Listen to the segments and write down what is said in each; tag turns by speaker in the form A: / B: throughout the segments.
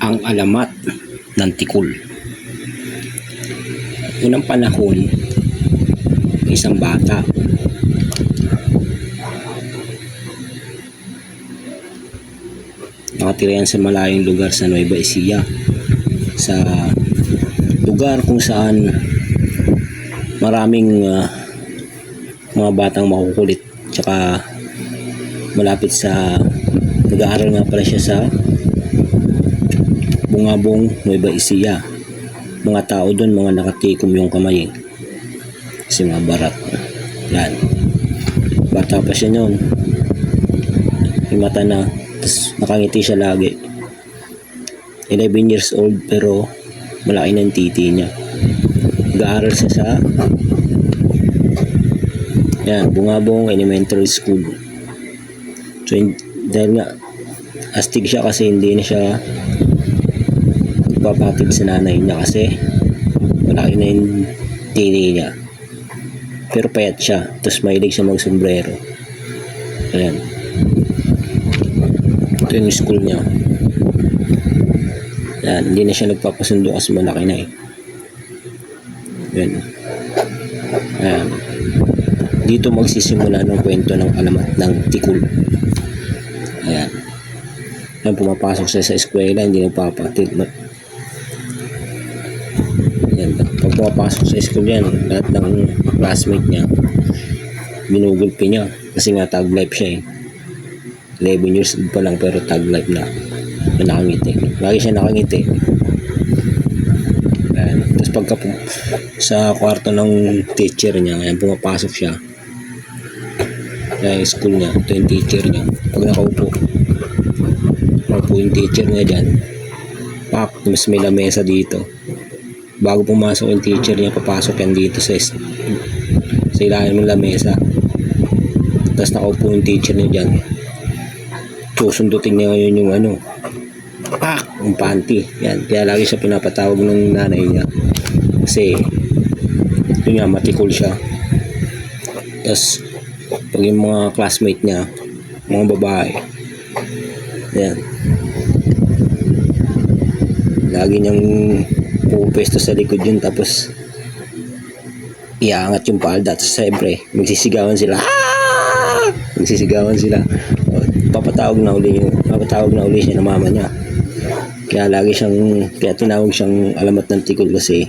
A: Ang alamat ng tikul. Unang panahon, isang bata nakatira yan sa malayong lugar sa Nueva Ecija, sa lugar kung saan maraming mga batang makukulit, tsaka malapit sa nag-aaral nga pala siya sa Bungabong, Nueva Ecija. Mga tao doon, mga nakatikom yung kamay kasi mga barat yan. Bata pa siya noon, may mata na, tapos nakangiti siya lagi. 11 years old pero malaki na yung titi niya. Nag-aaral siya sa yan, Bungabong Elementary School. So dahil nga astig siya kasi hindi na siya papatid sa nanay niya kasi malaki na yung titi niya, pero payat siya, tapos mahilig siya mag-sombrero. Ayan, ito yung school niya. Ayan, hindi na siya nagpapasundo kasi malaki na eh. Ayan. Ayan, dito magsisimula ng kwento ng alamat ng tikul. Ayan, ayan, pumapasok siya sa eskwela, hindi nagpapatid. Ayan, pag pumapasok sa school yan, lahat ng classmate niya binugulpi niya kasi nga tag life siya eh. 11 years old pa lang pero tag life na, nakangiti, lagi siya nakangiti. Ayan, tapos pagka sa kwarto ng teacher niya, ayan, pumapasok siya sa school niya, ito yung teacher niya. Pag nakaupo yung teacher niya dyan, mas may lamesa dito. Bago pumasok yung teacher niya, papasok yan dito sa ilalim ng lamesa. Tapos nakaupo yung teacher niya dyan, susundutin niya ngayon yung yung panty. Yan, kaya lagi siya pinapatawag ng nanay niya kasi yun nga, matikol siya. Tapos pag yung mga classmate niya, mga babae, yan, lagi niyang pupesto sa likod yun, tapos iangat yung palda, tapos siyempre magsisigawan sila. Papatawag na uli siya ng mama niya. Kaya tinawag siyang alamat ng tikul kasi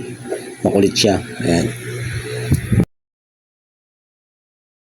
A: makulit siya. Ayan.